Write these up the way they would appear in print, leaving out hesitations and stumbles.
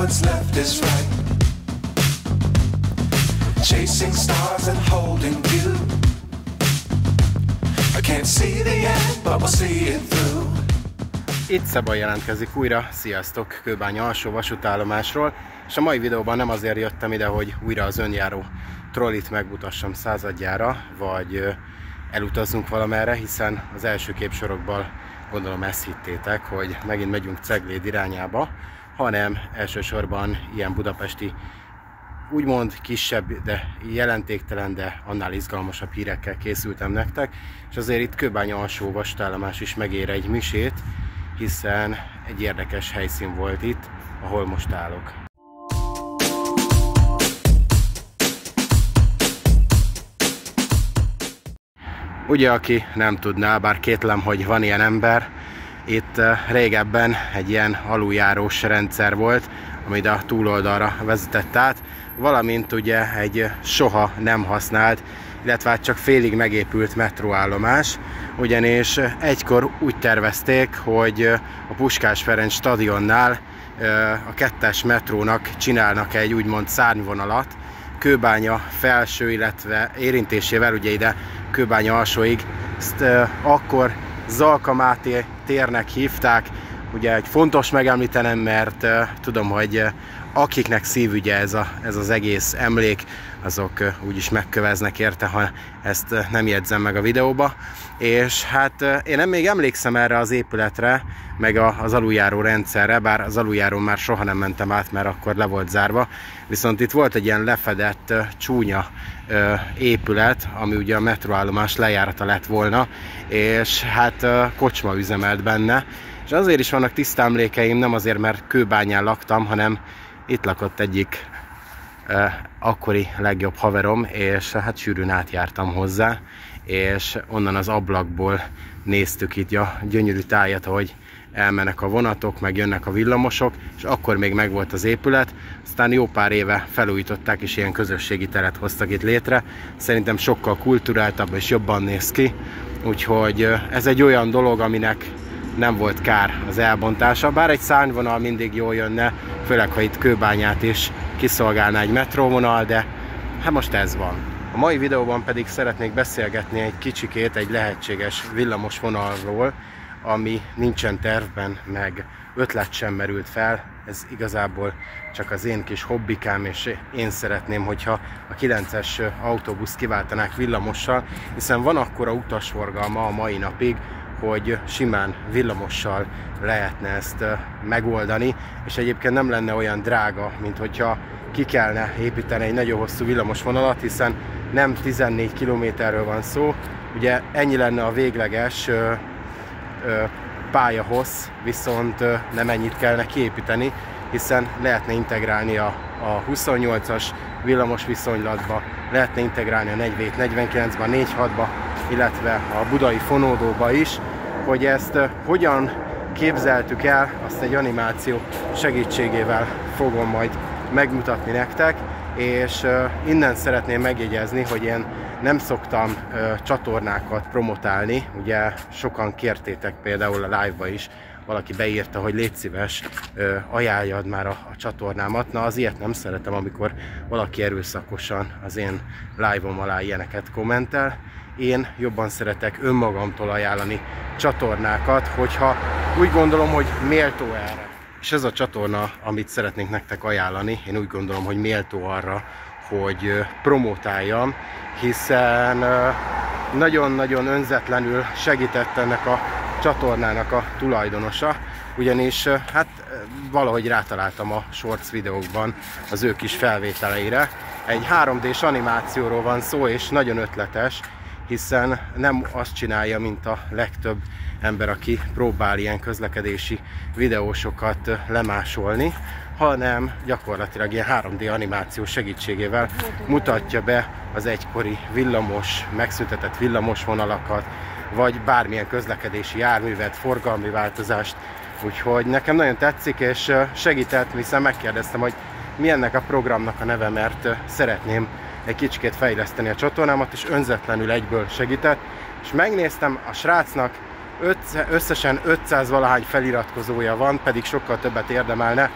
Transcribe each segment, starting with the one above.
what's left is right. Chasing stars and holding you. I can't see the end, but we'll see it through. Itt Szeba jelentkezik újra, sziasztok, Kőbánya alsó vasútállomásról, és a mai videóban nem azért jöttem ide, hogy újra az önjáró trollit megmutassam századjára, vagy elutazzunk valamerre, hiszen az első képsorokban gondolom ezt hittétek, hogy megint megyünk Cegléd irányába, hanem elsősorban ilyen budapesti, úgymond kisebb, de jelentéktelen, de annál izgalmasabb hírekkel készültem nektek, és azért itt Kőbánya alsó vasútállomás is megér egy misét, hiszen egy érdekes helyszín volt itt, ahol most állok. Ugye, aki nem tudná, bár kétlem, hogy van ilyen ember, itt régebben egy ilyen aluljárós rendszer volt, amit a túloldalra vezetett át, valamint ugye egy soha nem használt, illetve hát csak félig megépült metróállomás, ugyanis egykor úgy tervezték, hogy a Puskás Ferenc stadionnál a 2-es metrónak csinálnak egy úgymond szárnyvonalat, Kőbánya felső, illetve érintésével ugye ide Kőbánya alsóig. Ezt akkor Zalka Máté térnek hívták, ugye egy fontos megemlítenem, mert tudom, hogy akiknek szívügye ez az egész emlék, azok úgyis megköveznek érte, ha ezt nem jegyzem meg a videóba. És hát én még emlékszem erre az épületre, meg az aluljáró rendszerre, bár az aluljárón már soha nem mentem át, mert akkor le volt zárva. Viszont itt volt egy ilyen lefedett, csúnya épület, ami ugye a metróállomás lejárata lett volna, és hát kocsma üzemelt benne. És azért is vannak tiszta emlékeim, nem azért, mert Kőbányán laktam, hanem itt lakott egyik akkori legjobb haverom, és hát sűrűn átjártam hozzá, és onnan az ablakból néztük itt a gyönyörű tájat, ahogy elmennek a vonatok, meg jönnek a villamosok, és akkor még megvolt az épület, aztán jó pár éve felújították, és ilyen közösségi teret hoztak itt létre. Szerintem sokkal kulturáltabb és jobban néz ki, úgyhogy ez egy olyan dolog, aminek nem volt kár az elbontása, bár egy szárnyvonal mindig jól jönne, főleg ha itt Kőbányát is kiszolgálná egy metróvonal, de hát most ez van. A mai videóban pedig szeretnék beszélgetni egy kicsikét egy lehetséges villamos vonalról, ami nincsen tervben, meg ötlet sem merült fel. Ez igazából csak az én kis hobbikám, és én szeretném, hogyha a 9-es autóbusz kiváltanák villamossal, hiszen van akkora utasforgalma a mai napig, hogy simán villamossal lehetne ezt megoldani, és egyébként nem lenne olyan drága, mint hogyha ki kellene építeni egy nagyon hosszú villamosvonalat, hiszen nem 14 kilométerről van szó, ugye ennyi lenne a végleges pályahossz, viszont nem ennyit kellene kiépíteni, hiszen lehetne integrálni a 28-as villamos viszonylatba, lehetne integrálni a 47-49-be, a 46-ba, illetve a budai fonódóba is. Hogy ezt hogyan képzeltük el, azt egy animáció segítségével fogom majd megmutatni nektek, és innen szeretném megjegyezni, hogy én nem szoktam csatornákat promotálni, ugye sokan kértétek például a live-ba is, valaki beírta, hogy légy szíves, ajánljad már a csatornámat. Na, az ilyet nem szeretem, amikor valaki erőszakosan az én live-om alá ilyeneket kommentel. Én jobban szeretek önmagamtól ajánlani csatornákat, hogyha úgy gondolom, hogy méltó erre. És ez a csatorna, amit szeretnék nektek ajánlani, én úgy gondolom, hogy méltó arra, hogy promotáljam, hiszen nagyon-nagyon önzetlenül segített ennek a csatornának a tulajdonosa, ugyanis hát valahogy rátaláltam a shorts videókban az ő kis felvételeire. Egy 3D-s animációról van szó, és nagyon ötletes, hiszen nem azt csinálja, mint a legtöbb ember, aki próbál ilyen közlekedési videósokat lemásolni, hanem gyakorlatilag ilyen 3D animáció segítségével mutatja be az egykori villamos, megszüntetett villamosvonalakat, vagy bármilyen közlekedési járművet, forgalmi változást. Úgyhogy nekem nagyon tetszik, és segített, hiszen megkérdeztem, hogy mi ennek a programnak a neve, mert szeretném egy kicsikét fejleszteni a csatornámat, és önzetlenül egyből segített. És megnéztem, a srácnak összesen 500 valahány feliratkozója van, pedig sokkal többet érdemelne.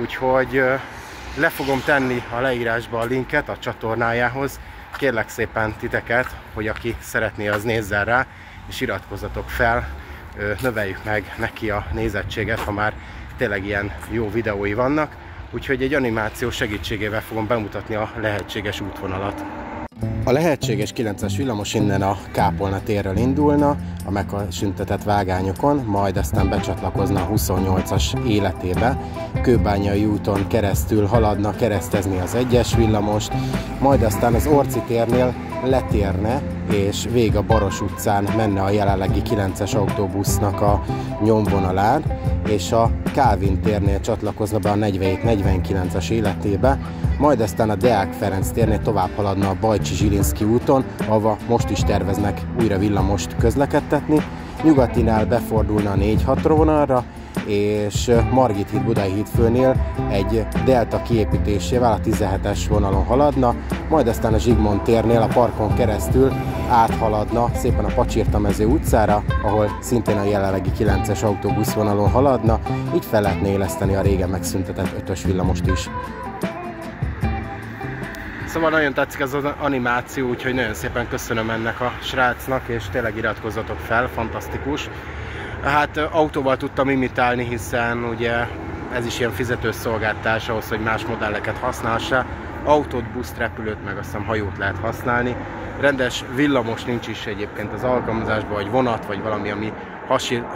úgyhogy le fogom tenni a leírásba a linket a csatornájához. Kérlek szépen titeket, hogy aki szeretné, az nézzen rá, és iratkozzatok fel, növeljük meg neki a nézettséget, ha már tényleg ilyen jó videói vannak. Úgyhogy egy animáció segítségével fogom bemutatni a lehetséges útvonalat. A lehetséges 9-es villamos innen a Kápolna térről indulna, a megszüntetett vágányokon, majd aztán becsatlakozna a 28-as életébe, Kőbányai úton keresztül haladna keresztezni az 1-es villamost, majd aztán az Orci térnél letérne, és végig a Baros utcán menne a jelenlegi 9-es autóbusznak a nyomvonalán, és a Kálvin térnél csatlakozna be a 47-49-es életébe, majd aztán a Deák Ferenc térnél tovább haladna a Bajcsi-Zsilinszky úton, ahova most is terveznek újra villamost közlekedtetni, Nyugatinál befordulna a 4-6 vonalra, és Margit híd Budai hídfőnél egy delta kiépítésével a 17-es vonalon haladna, majd aztán a Zsigmond térnél a parkon keresztül áthaladna szépen a Pacsirtamező utcára, ahol szintén a jelenlegi 9-es autóbuszvonalon haladna, így fel lehetne éleszteni a régen megszüntetett 5-ös villamost is. Szóval nagyon tetszik ez az animáció, úgyhogy nagyon szépen köszönöm ennek a srácnak, és tényleg iratkozzatok fel, fantasztikus. Hát autóval tudtam imitálni, hiszen ugye ez is ilyen fizetős szolgáltatás ahhoz, hogy más modelleket használsa. Autót, buszt, repülőt, meg azt hiszem hajót lehet használni. Rendes villamos nincs is egyébként az alkalmazásban, vagy vonat, vagy valami, ami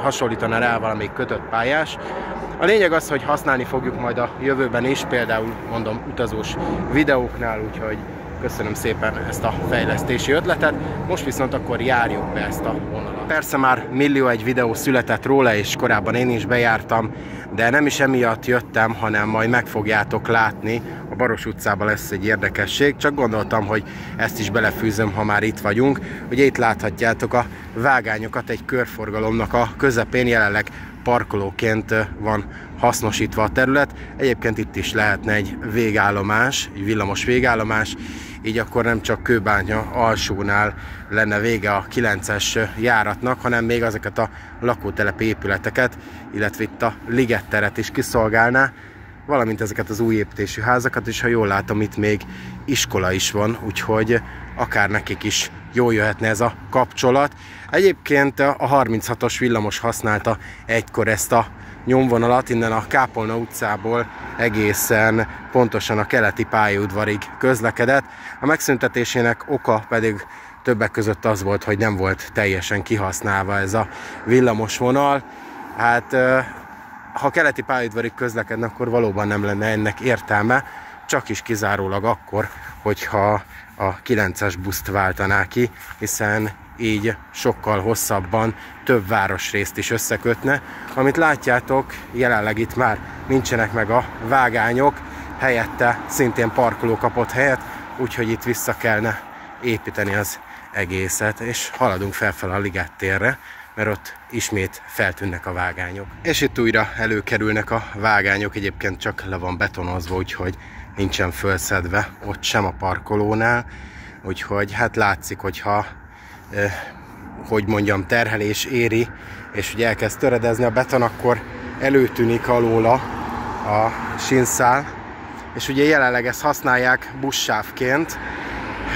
hasonlítana rá valamelyik kötött pályás. A lényeg az, hogy használni fogjuk majd a jövőben is, például mondom utazós videóknál, úgyhogy köszönöm szépen ezt a fejlesztési ötletet. Most viszont akkor járjuk be ezt a vonalat. Persze már millió egy videó született róla, és korábban én is bejártam, de nem is emiatt jöttem, hanem majd meg fogjátok látni. A Baros utcában lesz egy érdekesség, csak gondoltam, hogy ezt is belefűzöm, ha már itt vagyunk. Ugye itt láthatjátok a vágányokat egy körforgalomnak a közepén, jelenleg parkolóként van hasznosítva a terület. Egyébként itt is lehetne egy végállomás, egy villamos végállomás, így akkor nem csak Kőbánya alsónál lenne vége a 9-es járatnak, hanem még ezeket a lakótelepi épületeket, illetve itt a Ligetteret is kiszolgálná, valamint ezeket az új építésű házakat, és ha jól látom, itt még iskola is van, úgyhogy akár nekik is jól jöhetne ez a kapcsolat. Egyébként a 36-os villamos használta egykor ezt a nyomvonalat, innen a Kápolna utcából egészen pontosan a keleti pályaudvarig közlekedett. A megszüntetésének oka pedig többek között az volt, hogy nem volt teljesen kihasználva ez a villamos vonal. Hát ha keleti pályaudvarig közlekedne, akkor valóban nem lenne ennek értelme, csak is kizárólag akkor, hogyha a 9-es buszt váltaná ki, hiszen így sokkal hosszabban több városrészt is összekötne. Amit látjátok, jelenleg itt már nincsenek meg a vágányok, helyette szintén parkoló kapott helyet, úgyhogy itt vissza kellene építeni az egészet, és haladunk felfel a Liget térre, mert ott ismét feltűnnek a vágányok. És itt újra előkerülnek a vágányok, egyébként csak le van betonozva, úgyhogy nincsen fölszedve ott sem a parkolónál, úgyhogy hát látszik, hogyha hogy mondjam, terhelés éri, és ugye elkezd töredezni a beton, akkor előtűnik alóla a sínszál, és ugye jelenleg ezt használják buszsávként,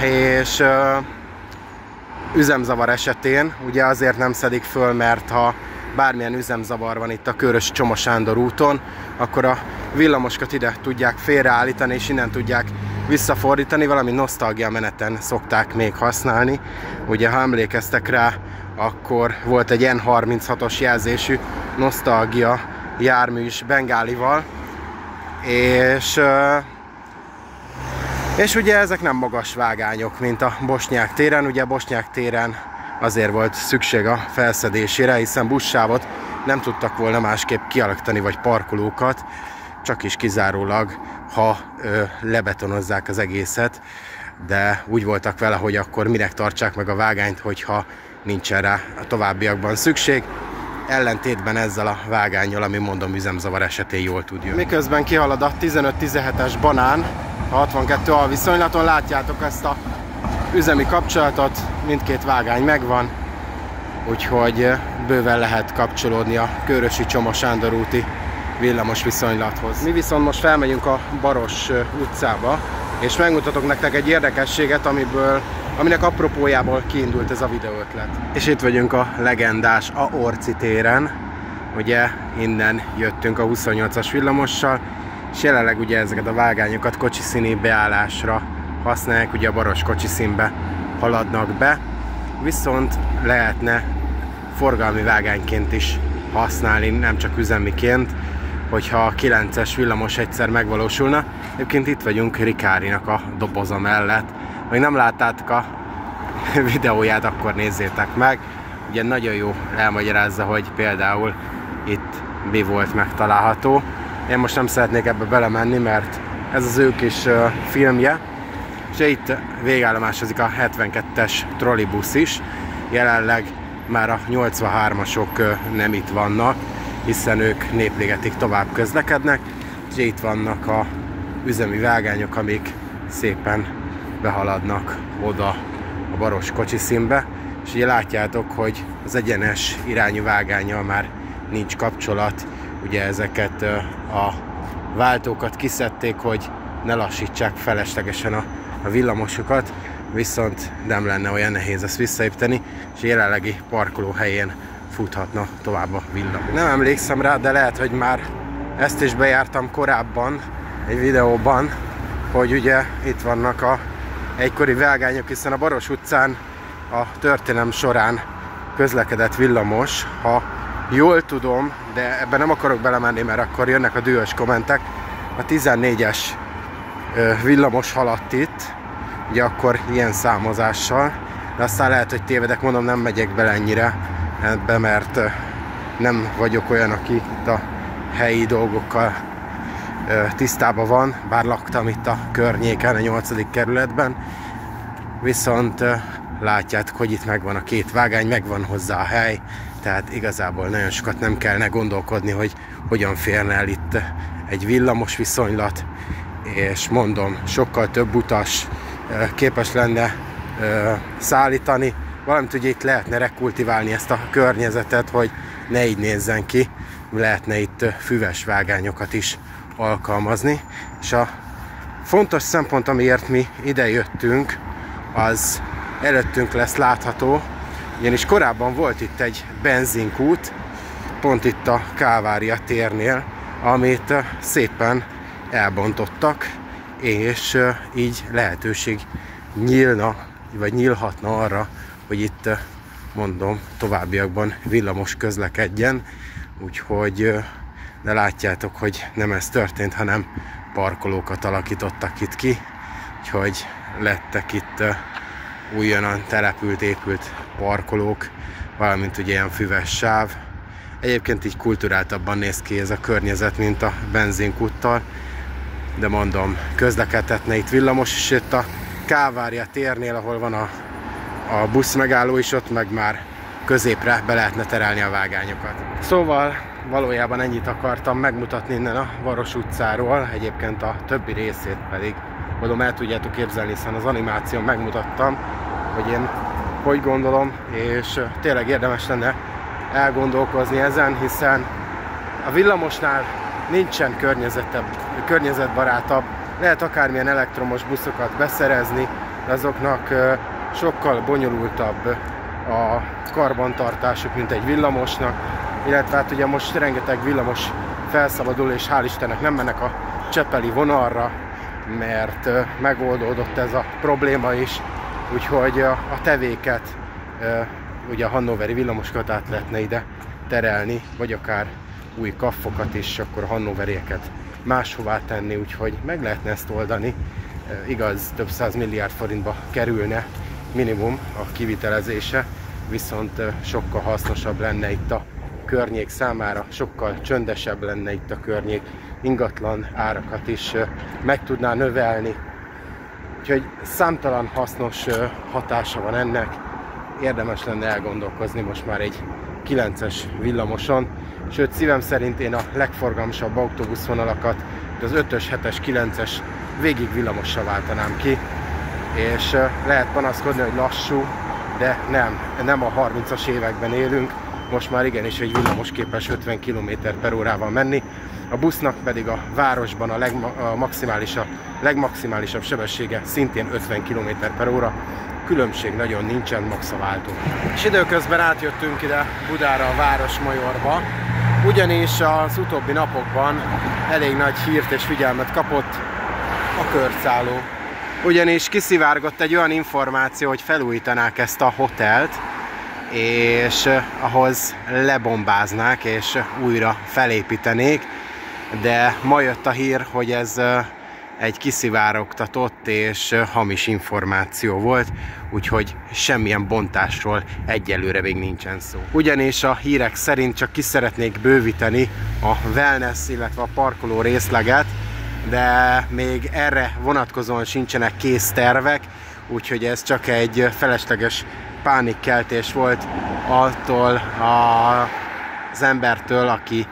és üzemzavar esetén ugye azért nem szedik föl, mert ha bármilyen üzemzavar van itt a Körösi Csoma Sándor úton, akkor a villamosokat ide tudják félreállítani, és innen tudják visszafordítani, valami nosztalgia meneten szokták még használni. Ugye, ha emlékeztek rá, akkor volt egy N36-os jelzésű nosztalgia jármű is Bengálival, és ugye ezek nem magas vágányok, mint a Bosnyák téren. Ugye Bosnyák téren azért volt szükség a felszedésére, hiszen buszsávot nem tudtak volna másképp kialakítani, vagy parkolókat, csak is kizárólag, ha lebetonozzák az egészet, de úgy voltak vele, hogy akkor minek tartsák meg a vágányt, hogyha nincsen rá a továbbiakban szükség. Ellentétben ezzel a vágánnyal, ami mondom üzemzavar esetén jól tud jönni. Miközben kihalad a 15-17-es banán, a 62 alviszonylaton, látjátok ezt a üzemi kapcsolatot, mindkét vágány megvan, úgyhogy bőven lehet kapcsolódni a Körösi Csoma Sándor úti villamos viszonylathoz. Mi viszont most felmegyünk a Baros utcába, és megmutatok nektek egy érdekességet, aminek apropójából kiindult ez a videóötlet. És itt vagyunk a legendás Aorci téren, ugye innen jöttünk a 28-as villamossal, és jelenleg ugye ezeket a vágányokat kocsiszíni beállásra használják, ugye a Baros kocsiszínbe haladnak be, viszont lehetne forgalmi vágányként is használni, nem csak üzemiként, hogyha a 9-es villamos egyszer megvalósulna. Egyébként itt vagyunk Rikárinak a doboza mellett. Ha nem láttátok a videóját, akkor nézzétek meg. Ugye nagyon jó elmagyarázza, hogy például itt mi volt megtalálható. Én most nem szeretnék ebbe belemenni, mert ez az ő kis filmje. És itt végállomásozik a 72-es trollibusz is. Jelenleg már a 83-asok nem itt vannak, hiszen ők Népligetig tovább közlekednek, és itt vannak a üzemi vágányok, amik szépen behaladnak oda a Baros kocsiszínbe, és ugye látjátok, hogy az egyenes irányú vágánnyal már nincs kapcsolat, ugye ezeket a váltókat kiszedték, hogy ne lassítsák feleslegesen a villamosokat, viszont nem lenne olyan nehéz ezt visszaépíteni, és a jelenlegi parkolóhelyén futhatna tovább a villamos. Nem emlékszem rá, de lehet, hogy már ezt is bejártam korábban egy videóban, hogy ugye itt vannak a egykori vágányok, hiszen a Baros utcán a történelem során közlekedett villamos, ha jól tudom, de ebben nem akarok belemenni, mert akkor jönnek a dühös kommentek, a 14-es villamos haladt itt, ugye akkor ilyen számozással, de aztán lehet, hogy tévedek, mondom, nem megyek bele ennyire ebbe, mert nem vagyok olyan, aki itt a helyi dolgokkal tisztában van, bár laktam itt a környéken, a 8. kerületben, viszont látjátok, hogy itt megvan a két vágány, megvan hozzá a hely, tehát igazából nagyon sokat nem kellene gondolkodni, hogy hogyan férne el itt egy villamos viszonylat, és mondom, sokkal több utas képes lenne szállítani, valamint ugye itt lehetne rekultiválni ezt a környezetet, hogy ne így nézzen ki, lehetne itt füves vágányokat is alkalmazni, és a fontos szempont, amiért mi ide jöttünk, az előttünk lesz látható, ugyanis korábban volt itt egy benzinkút, pont itt a Kálvária térnél, amit szépen elbontottak, és így lehetőség nyílna, vagy nyílhatna arra, hogy itt, mondom, továbbiakban villamos közlekedjen, úgyhogy, de látjátok, hogy nem ez történt, hanem parkolókat alakítottak itt ki, úgyhogy lettek itt újonnan települt, épült parkolók, valamint ugye ilyen füves sáv. Egyébként így kulturáltabban néz ki ez a környezet, mint a benzinkúttal, de mondom, közlekedhetne itt villamos, és itt a Kálvária térnél, ahol van a busz megálló is, ott meg már középre be lehetne terelni a vágányokat. Szóval valójában ennyit akartam megmutatni innen a Baros utcáról, egyébként a többi részét pedig mondom, el tudjátok képzelni, hiszen az animáción megmutattam, hogy én hogy gondolom, és tényleg érdemes lenne elgondolkozni ezen, hiszen a villamosnál nincsen környezetbarátabb, lehet akármilyen elektromos buszokat beszerezni, de azoknak sokkal bonyolultabb a karbantartásuk, mint egy villamosnak, illetve hát ugye most rengeteg villamos felszabadul, és hál' Istennek nem mennek a csepeli vonalra, mert megoldódott ez a probléma is, úgyhogy a tevéket, ugye a hannoveri villamosokat át lehetne ide terelni, vagy akár új kaffokat is, akkor a hannoverieket máshová tenni, úgyhogy meg lehetne ezt oldani. Igaz, több 100 milliárd forintba kerülne minimum a kivitelezése, viszont sokkal hasznosabb lenne itt a környék számára, sokkal csöndesebb lenne itt a környék, ingatlan árakat is meg tudná növelni. Úgyhogy számtalan hasznos hatása van ennek, érdemes lenne elgondolkozni most már egy 9-es villamoson, sőt szívem szerint én a legforgalmasabb autóbuszvonalakat, az 5-ös, 7-es, 9-es végig villamossal váltanám ki, és lehet panaszkodni, hogy lassú, de nem a 30-as években élünk, most már igenis egy villamos képes 50 km/h menni, a busznak pedig a városban a legmaximálisabb sebessége szintén 50 km/h, különbség nagyon nincsen, max a váltó. És időközben átjöttünk ide Budára, a Városmajorba, ugyanis az utóbbi napokban elég nagy hírt és figyelmet kapott a körszálló. Ugyanis kiszivárgott egy olyan információ, hogy felújítanák ezt a hotelt, és ahhoz lebombáznák és újra felépítenék, de ma jött a hír, hogy ez egy kiszivárogtatott és hamis információ volt, úgyhogy semmilyen bontásról egyelőre még nincsen szó. Ugyanis a hírek szerint csak ki szeretnék bővíteni a wellness, illetve a parkoló részleget, de még erre vonatkozóan sincsenek kész tervek, úgyhogy ez csak egy felesleges pánikkeltés volt attól az embertől, aki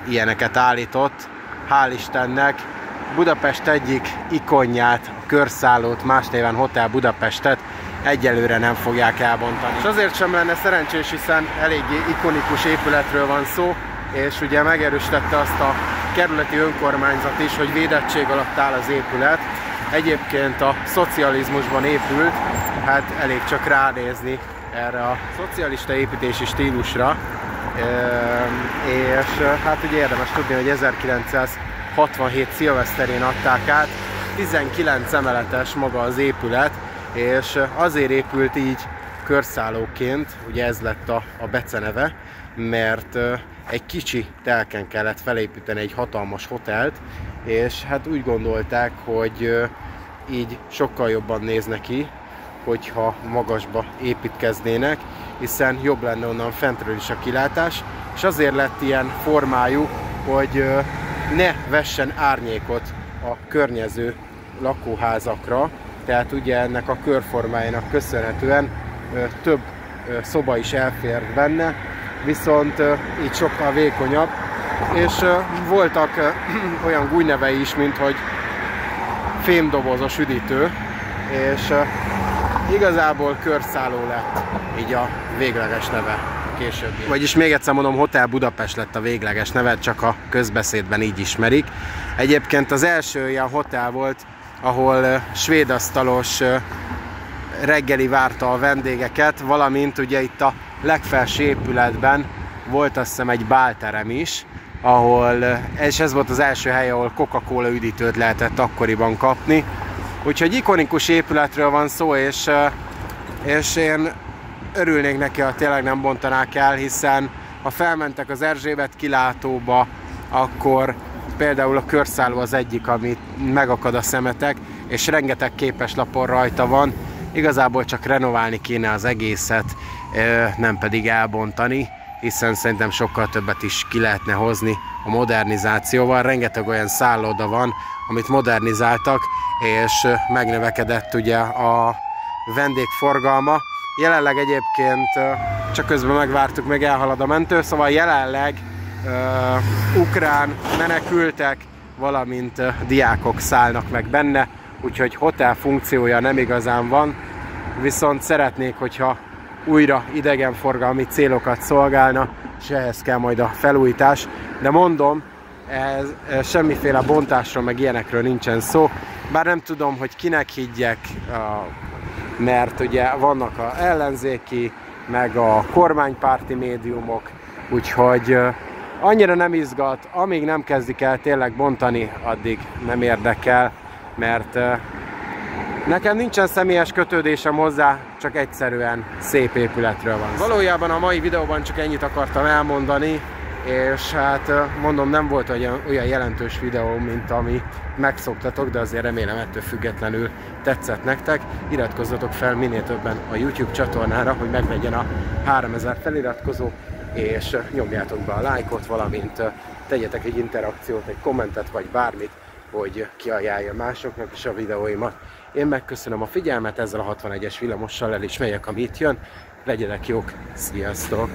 ilyeneket állított. Hál' Istennek Budapest egyik ikonját, a körszállót, más néven Hotel Budapestet egyelőre nem fogják elbontani. És azért sem lenne szerencsés, hiszen eléggé ikonikus épületről van szó, és ugye megerősítette azt a kerületi önkormányzat is, hogy védettség alatt áll az épület. Egyébként a szocializmusban épült, hát elég csak ránézni erre a szocialista építési stílusra, és hát ugye érdemes tudni, hogy 1967 szilveszterén adták át, 19 emeletes maga az épület, és azért épült így körszállóként, ugye ez lett a beceneve, mert egy kicsi telken kellett felépíteni egy hatalmas hotelt, és hát úgy gondolták, hogy így sokkal jobban néz neki, hogyha magasba építkeznének, hiszen jobb lenne onnan fentről is a kilátás, és azért lett ilyen formájú, hogy ne vessen árnyékot a környező lakóházakra, tehát ugye ennek a körformájának köszönhetően több szoba is elfér benne, viszont így sokkal vékonyabb, és voltak olyan gúnynevei is, mint hogy fémdobozos üdítő, és igazából körszálló lett így a végleges neve később. Vagyis még egyszer mondom, Hotel Budapest lett a végleges neve, csak a közbeszédben így ismerik. Egyébként az első ilyen hotel volt, ahol svédasztalos reggeli várta a vendégeket, valamint ugye itt a legfelső épületben volt azt hiszem egy bálterem is, és ez volt az első hely, ahol Coca-Cola üdítőt lehetett akkoriban kapni. Úgyhogy ikonikus épületről van szó, és én örülnék neki, ha tényleg nem bontanák el, hiszen ha felmentek az Erzsébet kilátóba, akkor például a körszálló az egyik, amit megakad a szemetek, és rengeteg képeslapon rajta van. Igazából csak renoválni kéne az egészet, nem pedig elbontani, hiszen szerintem sokkal többet is ki lehetne hozni a modernizációval. Rengeteg olyan szálloda van, amit modernizáltak, és megnövekedett ugye a vendégforgalma. Jelenleg egyébként, csak közben megvártuk, még elhalad a mentő, szóval jelenleg ukrán menekültek, valamint diákok szállnak meg benne, úgyhogy hotel funkciója nem igazán van, viszont szeretnék, hogyha újra idegenforgalmi célokat szolgálna, és ehhez kell majd a felújítás, de mondom, ez semmiféle bontásról meg ilyenekről nincsen szó, bár nem tudom, hogy kinek higgyek, mert ugye vannak az ellenzéki, meg a kormánypárti médiumok, úgyhogy annyira nem izgat, amíg nem kezdik el tényleg bontani, addig nem érdekel, mert nekem nincsen személyes kötődésem hozzá, csak egyszerűen szép épületről van szó. Valójában a mai videóban csak ennyit akartam elmondani, és hát mondom, nem volt olyan jelentős videó, mint ami megszoktatok, de azért remélem ettől függetlenül tetszett nektek. Iratkozzatok fel minél többen a YouTube csatornára, hogy meglegyen a 3000 feliratkozó, és nyomjátok be a lájkot, valamint tegyetek egy interakciót, egy kommentet vagy bármit, hogy kiajánlja másoknak is a videóimat. Én megköszönöm a figyelmet, ezzel a 61-es villamossal el is megyek, ami itt jön. Legyenek jók, sziasztok!